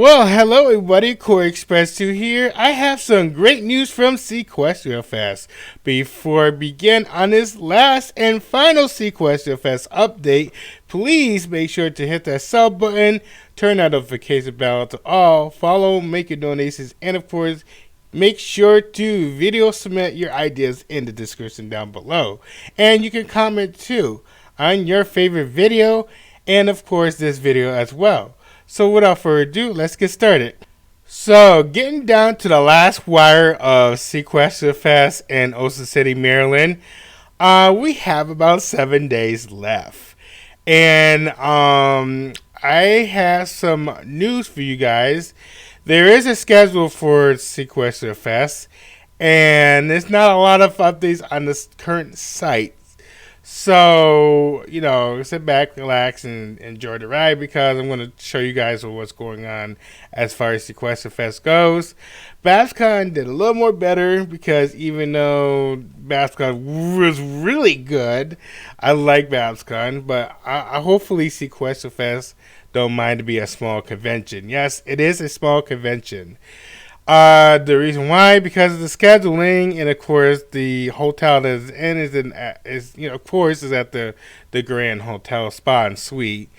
Well, hello everybody, Koreyexpress2 here. I have some great news from SeaqustriaFest. Before I begin on this last and final SeaqustriaFest update, please make sure to hit that sub button, turn that notification bell to all, follow, make your donations, and of course, make sure to video submit your ideas in the description down below. And you can comment too on your favorite video and of course this video as well. So without further ado, let's get started. So getting down to the last wire of SeaqustriaFest in Ocean City, Maryland, we have about 7 days left. And I have some news for you guys. There is a schedule for SeaqustriaFest, and there's not a lot of updates on the current site. So, sit back, relax, and enjoy the ride because I'm going to show you guys what's going on as far as SeaqustriaFest goes. BabsCon did a little more better because even though BabsCon was really good, I like BabsCon, but I hopefully SeaqustriaFest don't mind to be a small convention. Yes, it is a small convention. The reason why, because of the scheduling, and of course the hotel that is in is at the Grand Hotel Spa and Suite.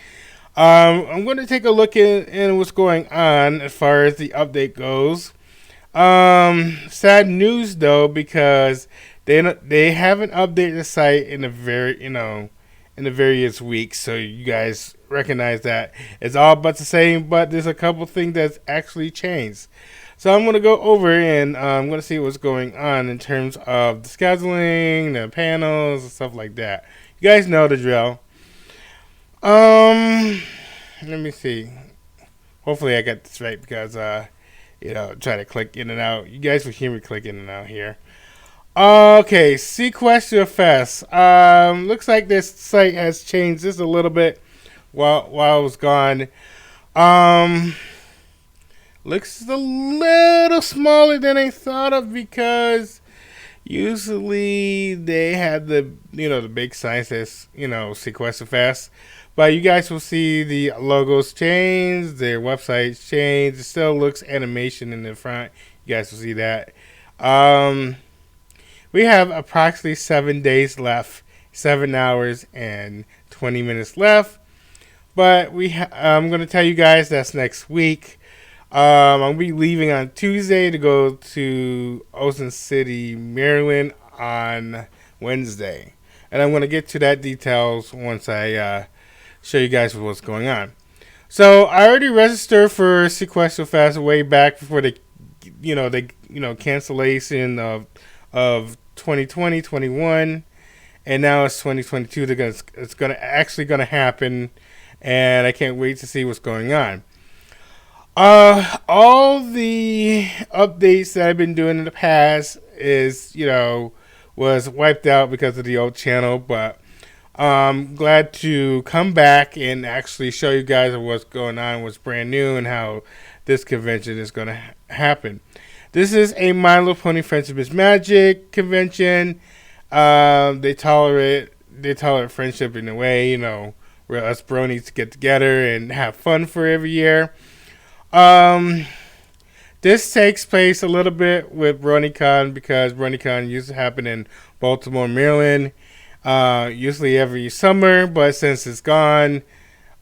I'm going to take a look in what's going on as far as the update goes. Sad news though, because they haven't updated the site in the various weeks, so you guys recognize that it's all but the same, but there's a couple things that's actually changed. So I'm going to go over and I'm going to see what's going on in terms of the scheduling, the panels, and stuff like that. You guys know the drill. Let me see. Hopefully I got this right because, try to click in and out. You guys will hear me click in and out here. Okay, SeaqustriaFest. Looks like this site has changed just a little bit while I was gone. Looks a little smaller than I thought of because usually they have the big signs that's SeaqustriaFest, but you guys will see the logos change, their websites change. It still looks animation in the front. You guys will see that. We have approximately 7 days left, 7 hours and 20 minutes left, but I'm going to tell you guys that's next week. I'll be leaving on Tuesday to go to Ocean City, Maryland on Wednesday. And I'm going to get to that details once I show you guys what's going on. So I already registered for SeaqustriaFest way back before the cancellation of 2020, 21, and now it's 2022. It's actually gonna happen, and I can't wait to see what's going on. All the updates that I've been doing in the past was wiped out because of the old channel, but I'm glad to come back and actually show you guys what's going on, what's brand new, and how this convention is going to happen. This is a My Little Pony Friendship is Magic convention. They tolerate friendship in a way, where us bronies get together and have fun for every year. This takes place a little bit with BronyCon because BronyCon used to happen in Baltimore, Maryland, usually every summer, but since it's gone,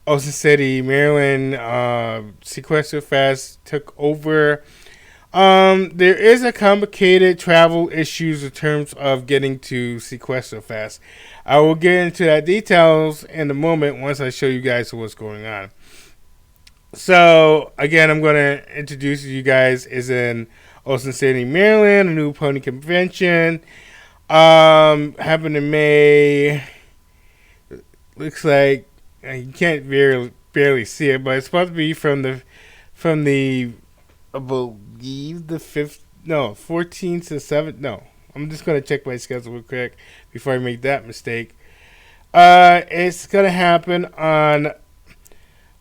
Ocean City, Maryland, SeaqustriaFest took over. There is a complicated travel issues in terms of getting to SeaqustriaFest. I will get into that details in a moment once I show you guys what's going on. So, again, I'm going to introduce you guys is in Ocean City, Maryland, a new pony convention. Happened in May. Looks like you can't barely see it, but it's supposed to be from the I believe the 14th to 7th. No, I'm just going to check my schedule real quick before I make that mistake. It's going to happen on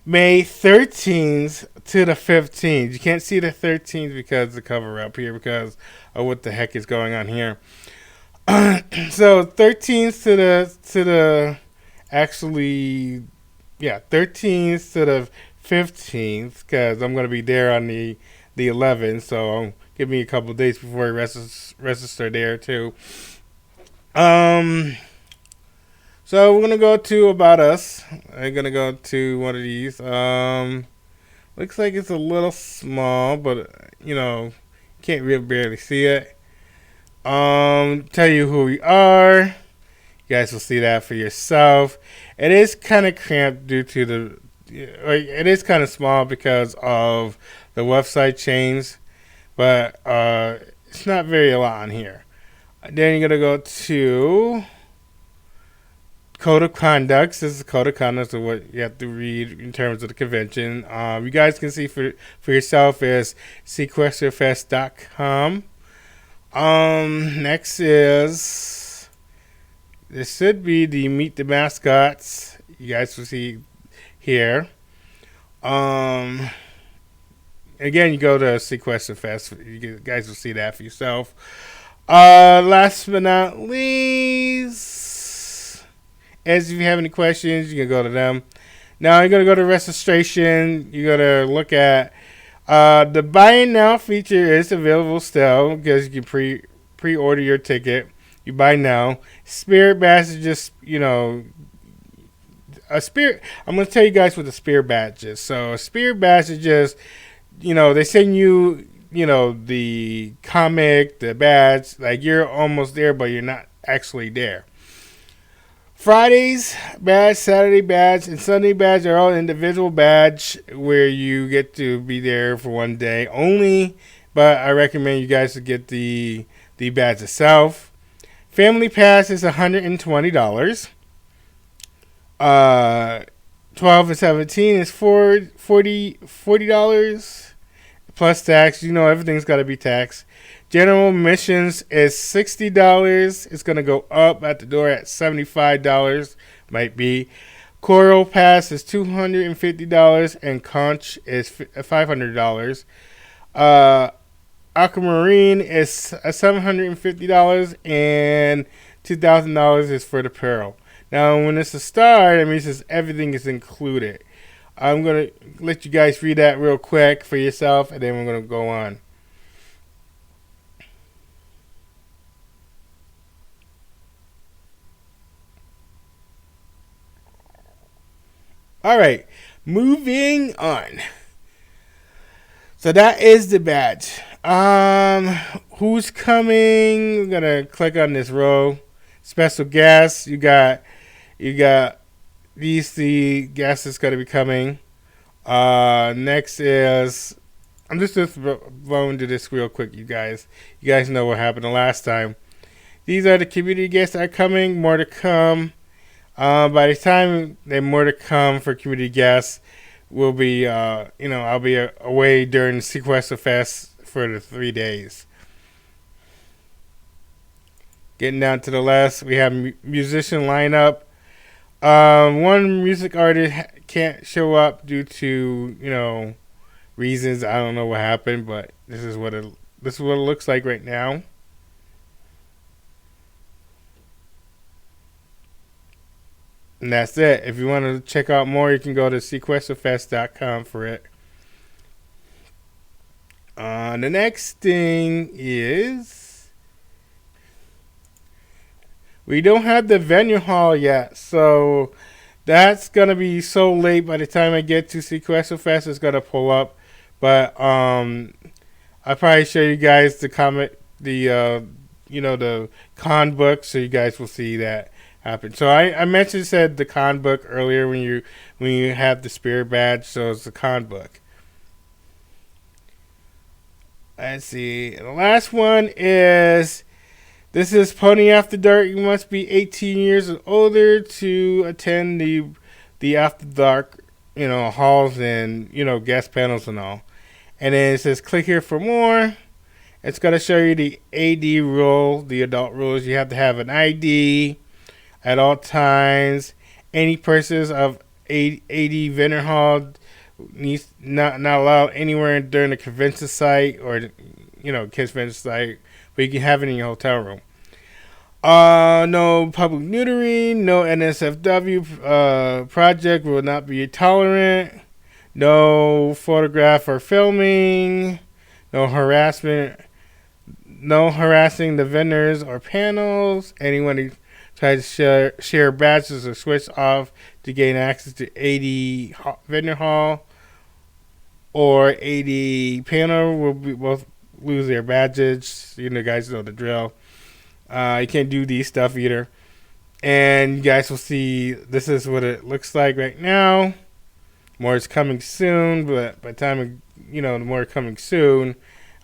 May 13th to the 15th. You can't see the 13th because the cover up here because of what the heck is going on here. So 13th to the 13th to the 15th, because I'm going to be there on the 11th. So give me a couple of days before I register there too. So we're gonna go to About Us. I'm gonna go to one of these. Looks like it's a little small, but can't really barely see it. Tell you who we are. You guys will see that for yourself. It is kind of cramped due to it is kind of small because of the website change, but it's not very a lot on here. Then you're gonna go to Code of Conduct. This is Code of Conduct of what you have to read in terms of the convention. You guys can see for yourself is SeaqustriaFest.com. Next is, this should be the Meet the Mascots. You guys will see here. Again, you go to SeaqustriaFest. You guys will see that for yourself. Last but not least, as if you have any questions, you can go to them. Now you're going to go to registration. You're going to look at the buy now feature is available still because you can pre-order your ticket. You buy now. Spirit badge is just, a spirit. I'm going to tell you guys what the spirit badge is. So a spirit badge is just, they send you, the comic, the badge, like you're almost there, but you're not actually there. Fridays badge, Saturday badge, and Sunday badge are all individual badge where you get to be there for one day only. But I recommend you guys to get the badge itself. Family pass is $120. 12 and 17 is $40 plus tax. Everything's got to be taxed. General admissions is $60. It's going to go up at the door at $75. Might be. Coral Pass is $250 and Conch is $500. Aquamarine is $750 and $2,000 is for the Pearl. Now, when it's a star, that means everything is included. I'm going to let you guys read that real quick for yourself, and then we're going to go on. All right, moving on. So that is the badge. Who's coming? I'm gonna click on this row. Special guests. You got these three guests that's gonna be coming. Next is, I'm just going to this real quick, you guys. You guys know what happened the last time. These are the community guests that are coming. More to come. By the time there's more to come for community guests, we'll be, I'll be away during SeaqustriaFest for the 3 days. Getting down to the last, we have musician lineup. One music artist can't show up due to, reasons. I don't know what happened, but this is what it looks like right now. And that's it. If you want to check out more, you can go to SeaqustriaFest.com for it. The next thing is, we don't have the venue hall yet, so that's gonna be so late. By the time I get to SeaqustriaFest, it's gonna pull up. But I'll probably show you guys the con book, so you guys will see that happen. So I said the con book earlier when you have the spirit badge, so it's the con book. Let's see. The last one is, this is Pony After Dark. You must be 18 years or older to attend the After Dark, halls and guest panels and all. And then it says click here for more. It's gonna show you the AD rule, the adult rules. You have to have an ID at all times. Any persons of AD vendor hall needs not allowed anywhere during the convention site or kids convention site, but you can have it in your hotel room. No public neutering, no NSFW project will not be tolerant. No photograph or filming. No harassment. No harassing the vendors or panels. Anyone who tries to share badges or switch off to gain access to AD vendor hall or AD panel will both lose their badges. You know, guys know the drill. You can't do these stuff either. And you guys will see this is what it looks like right now. More is coming soon, but by the time, the more coming soon,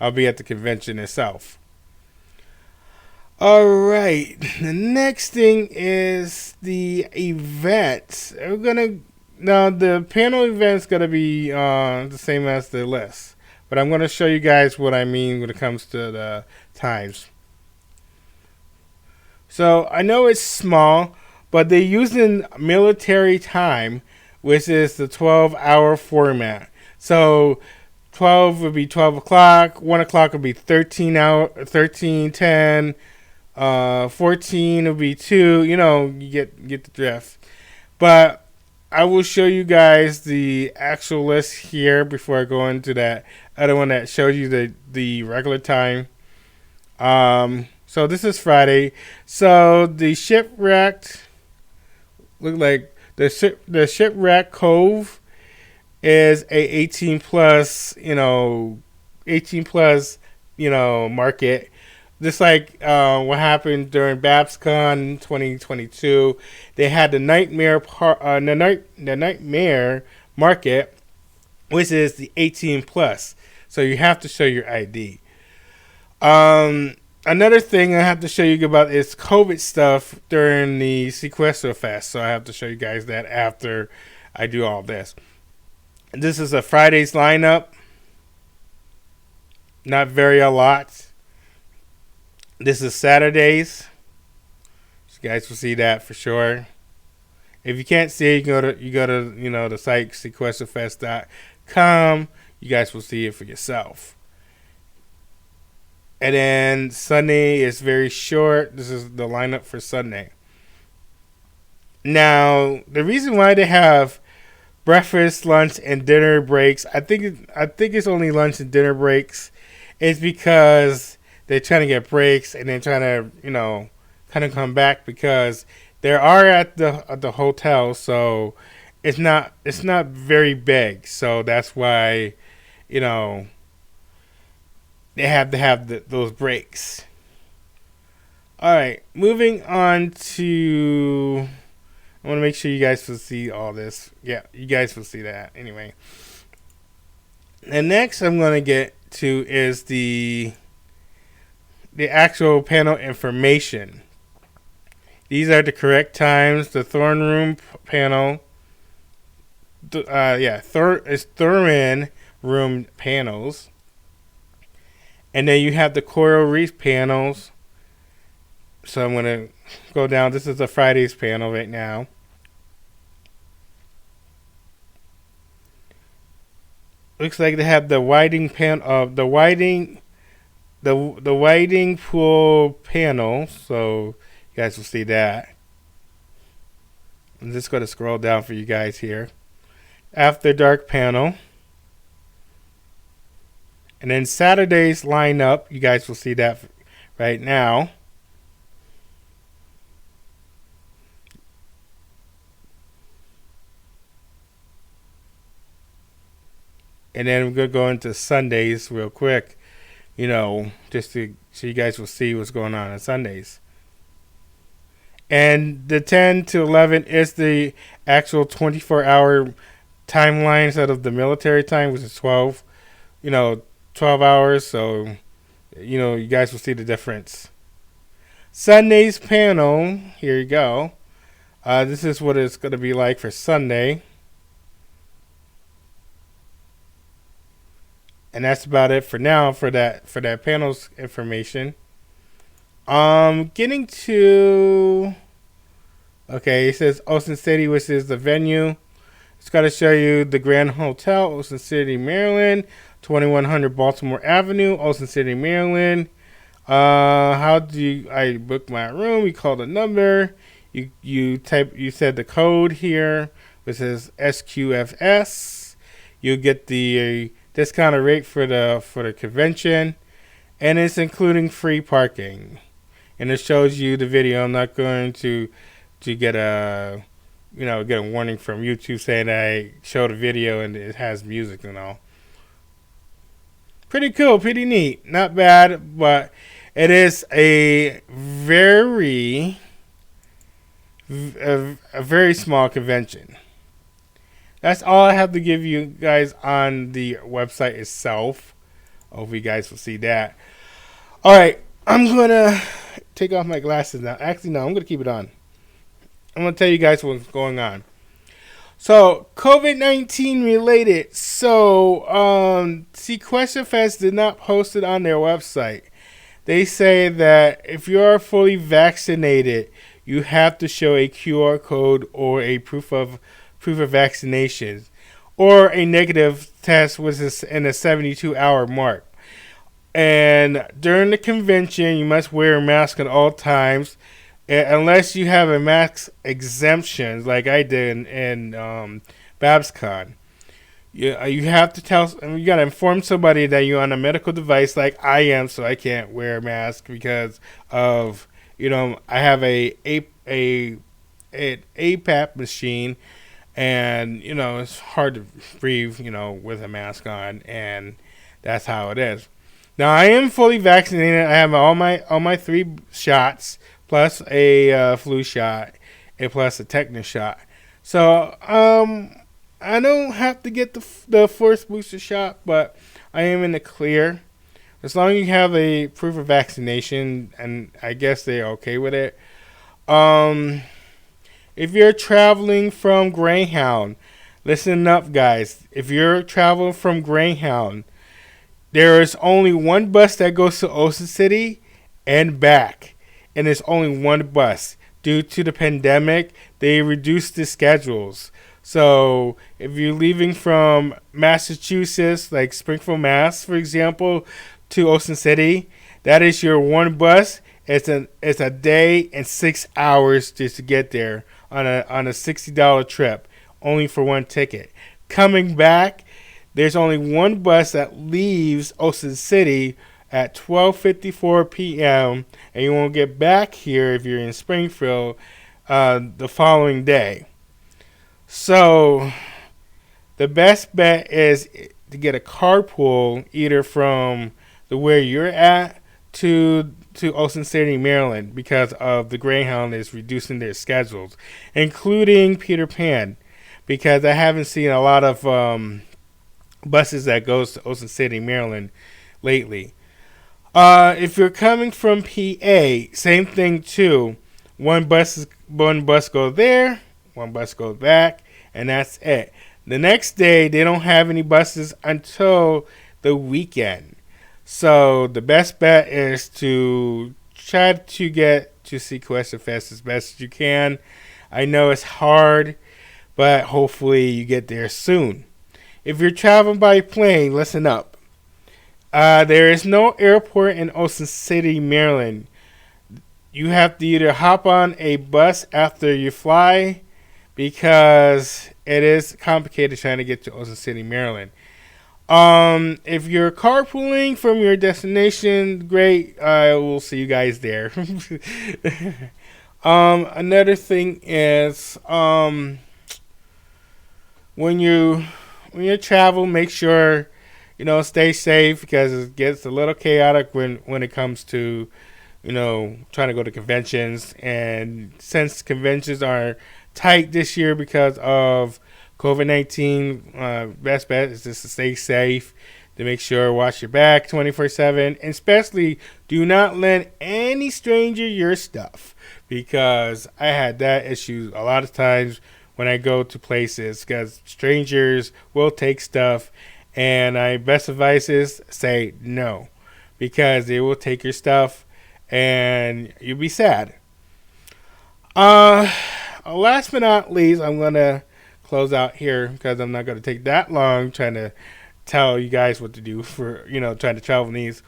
I'll be at the convention itself. Alright, the next thing is the event. Now the panel event's gonna be the same as the list, but I'm gonna show you guys what I mean when it comes to the times. So I know it's small, but they're using military time, which is the 12-hour format. So 12 would be 12 o'clock, 1 o'clock would be 13:10. 14 will be 2. You get the drift. But I will show you guys the actual list here before I go into that other one that shows you the regular time. So this is Friday. So the shipwrecked look like the shipwreck cove is a 18 plus market. Just like what happened during BabsCon 2022, they had the nightmare nightmare market, which is the 18 plus. So you have to show your ID. Another thing I have to show you about is COVID stuff during the SeaqustriaFest. So I have to show you guys that after I do all this. This is a Friday's lineup. Not very a lot. This is Saturdays. You guys will see that for sure. If you can't see it, you go to the site SeaqustriaFest.com. You guys will see it for yourself. And then Sunday is very short. This is the lineup for Sunday. Now, the reason why they have breakfast, lunch, and dinner breaks, I think it's only lunch and dinner breaks, is because they're trying to get breaks and they're trying to, kind of come back because they are at the hotel, so it's not very big. So that's why, they have to have those breaks. All right, moving on to, I want to make sure you guys will see all this. Yeah, you guys will see that anyway. And next I'm going to get to is the actual panel information. These are the correct times. The throne room panel. It's throne room panels. And then you have the coral reef panels. So I'm going to go down. This is the Friday's panel right now. Looks like they have the whiting the whiting pool panel, so you guys will see that. I'm just going to scroll down for you guys here. After dark panel. And then Saturday's lineup, you guys will see that right now. And then we're going to go into Sundays real quick. Just so you guys will see what's going on Sundays. And the 10 to 11 is the actual 24-hour timeline instead of the military time, which is 12 hours. So, you guys will see the difference. Sunday's panel, here you go. This is what it's going to be like for Sunday. And that's about it for now for that panel's information. Getting to, okay, it says Ocean City, which is the venue. It's got to show you the Grand Hotel, Ocean City, Maryland, 2100 Baltimore Avenue, Ocean City, Maryland. How do I book my room? You call the number. You said the code here, which is SQFS. you get the discounted rate for the convention, and it's including free parking. And it shows you the video. I'm not going to get a warning from YouTube saying that I showed a video and it has music and all. Pretty cool, pretty neat. Not bad, but it is a very small convention. That's all I have to give you guys on the website itself. Hope you guys will see that. All right, I'm gonna take off my glasses now. Actually, no, I'm gonna keep it on. I'm gonna tell you guys what's going on. So, COVID-19 related. So, SeaqustriaFest did not post it on their website. They say that if you are fully vaccinated, you have to show a QR code or a proof of vaccination, or a negative test which is in a 72-hour mark. And during the convention, you must wear a mask at all times, unless you have a mask exemption, like I did in BabsCon. You have to you got to inform somebody that you're on a medical device, like I am, so I can't wear a mask because of, I have a APAP machine, and it's hard to breathe, with a mask on, and that's how it is. Now I am fully vaccinated. I have all my 3 shots, plus a flu shot, and plus a tetanus shot. So I don't have to get the 4th booster shot, but I am in the clear. As long as you have a proof of vaccination, and I guess they're okay with it. If you're traveling from Greyhound, listen up, guys. If you're traveling from Greyhound, there is only one bus that goes to Ocean City and back. And it's only one bus. Due to the pandemic, they reduced the schedules. So if you're leaving from Massachusetts, like Springfield, Mass, for example, to Ocean City, that is your one bus. It's a day and 6 hours just to get there on a $60 trip, only for one ticket. Coming back, there's only one bus that leaves Ocean City at 12:54 p.m. and you won't get back here if you're in Springfield the following day. So the best bet is to get a carpool either from where you're at to Ocean City, Maryland, because of the Greyhound is reducing their schedules, including Peter Pan, because I haven't seen a lot of buses that goes to Ocean City, Maryland lately. If you're coming from PA, same thing too. One bus goes there, one bus goes back, and that's it. The next day, they don't have any buses until the weekend. So the best bet is to try to get to SeaqustriaFest as best as you can. I know it's hard, but hopefully you get there soon. If you're traveling by plane, listen up. There is no airport in Ocean City, Maryland. You have to either hop on a bus after you fly, because it is complicated trying to get to Ocean City, Maryland. If you're carpooling from your destination, great. I will see you guys there. Another thing is, when you travel, make sure stay safe, because it gets a little chaotic when it comes to trying to go to conventions. And since conventions are tight this year because of COVID-19, best bet is just to stay safe, to make sure watch your back 24/7, and especially do not lend any stranger your stuff, because I had that issue a lot of times when I go to places, because strangers will take stuff, and my best advice is say no, because they will take your stuff and you'll be sad. Last but not least, I'm gonna close out here, because I'm not going to take that long trying to tell you guys what to do for trying to travel these.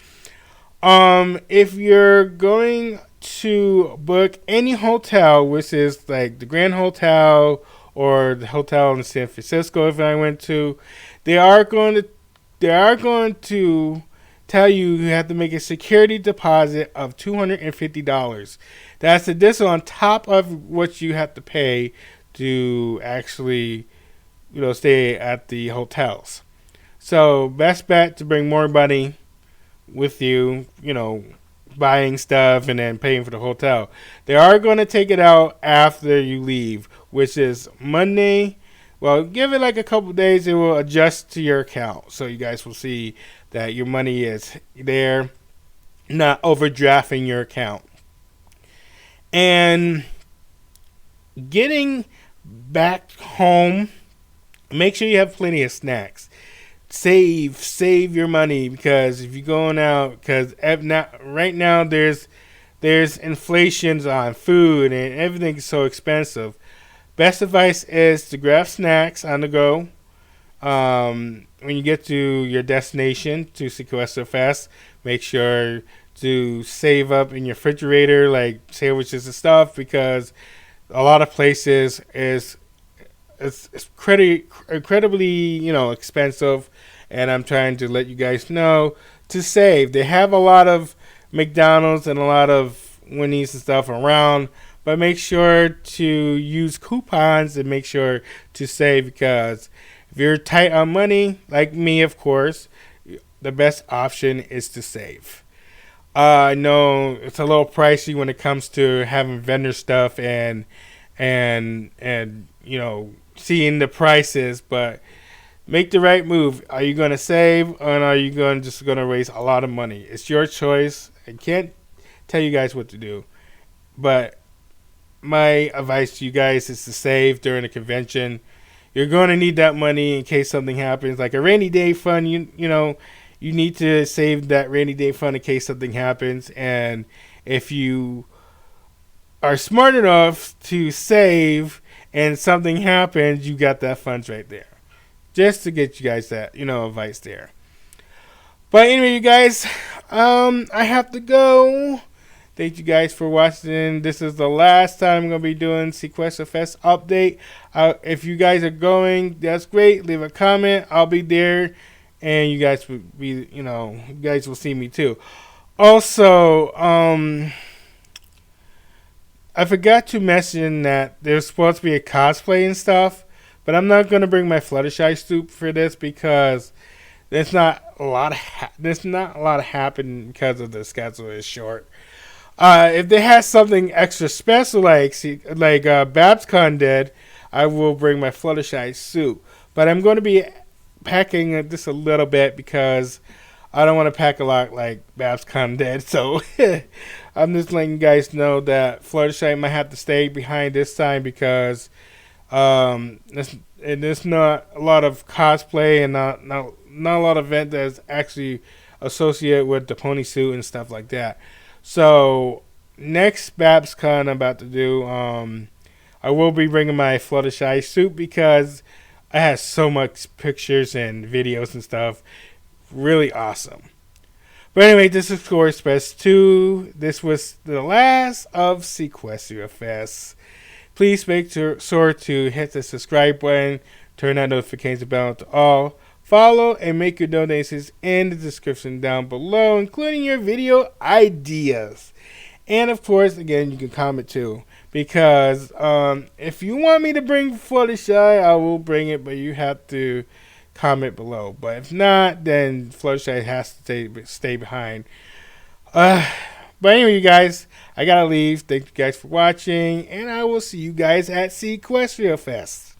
If you're going to book any hotel, which is like the Grand Hotel or the hotel in San Francisco if I went to, they are going to tell you have to make a security deposit of $250. That's additional on top of what you have to pay to actually, stay at the hotels. So best bet to bring more money with you, buying stuff and then paying for the hotel. They are going to take it out after you leave, which is Monday. Well, give it like a couple days. It will adjust to your account. So you guys will see that your money is there, not overdrafting your account. And getting back home, make sure you have plenty of snacks. Save your money, because if you're going out, because right now there's inflations on food and everything's so expensive. Best advice is to grab snacks on the go. When you get to your destination, to SeaqustriaFest, make sure to save up in your refrigerator, like sandwiches and stuff, because a lot of places it's incredibly expensive, and I'm trying to let you guys know to save. They have a lot of McDonald's and a lot of Wendy's and stuff around, but make sure to use coupons and make sure to save, because if you're tight on money, like me, of course, the best option is to save. I know it's a little pricey when it comes to having vendor stuff and seeing the prices, but make the right move. Are you going to save, or are you just going to raise a lot of money? It's your choice. I can't tell you guys what to do, but my advice to you guys is to save during the convention. You're going to need that money in case something happens, like a rainy day fund. You need to save that rainy day fund in case something happens. And if you are smart enough to save and something happens, you got that funds right there. Just to get you guys that, advice there. But anyway, you guys, I have to go. Thank you guys for watching. This is the last time I'm going to be doing SeaqustriaFest update. If you guys are going, that's great. Leave a comment. I'll be there. And you guys will be, you guys will see me too. Also, I forgot to mention that there's supposed to be a cosplay and stuff, but I'm not going to bring my Fluttershy suit for this, because there's not a lot happening because of the schedule is short. If they have something extra special like BabsCon did, I will bring my Fluttershy suit. But I'm going to be packing just a little bit, because I don't want to pack a lot like BabsCon did. So I'm just letting you guys know that Fluttershy might have to stay behind this time, because there's not a lot of cosplay and not a lot of event that's actually associated with the pony suit and stuff like that. So next BabsCon I'm about to do, I will be bringing my Fluttershy suit, because I have so much pictures and videos and stuff. Really awesome. But anyway, this is Koreyexpress2. This was the last of SeaqustriaFest. Please make sure to hit the subscribe button, turn that notification bell to all, follow, and make your donations in the description down below, including your video ideas. And of course, again, you can comment too, because if you want me to bring Fluttershy, I will bring it, but you have to comment below. But if not, then Fluttershy has to stay behind. But anyway, you guys, I gotta leave. Thank you guys for watching, and I will see you guys at SeaqustriaFest.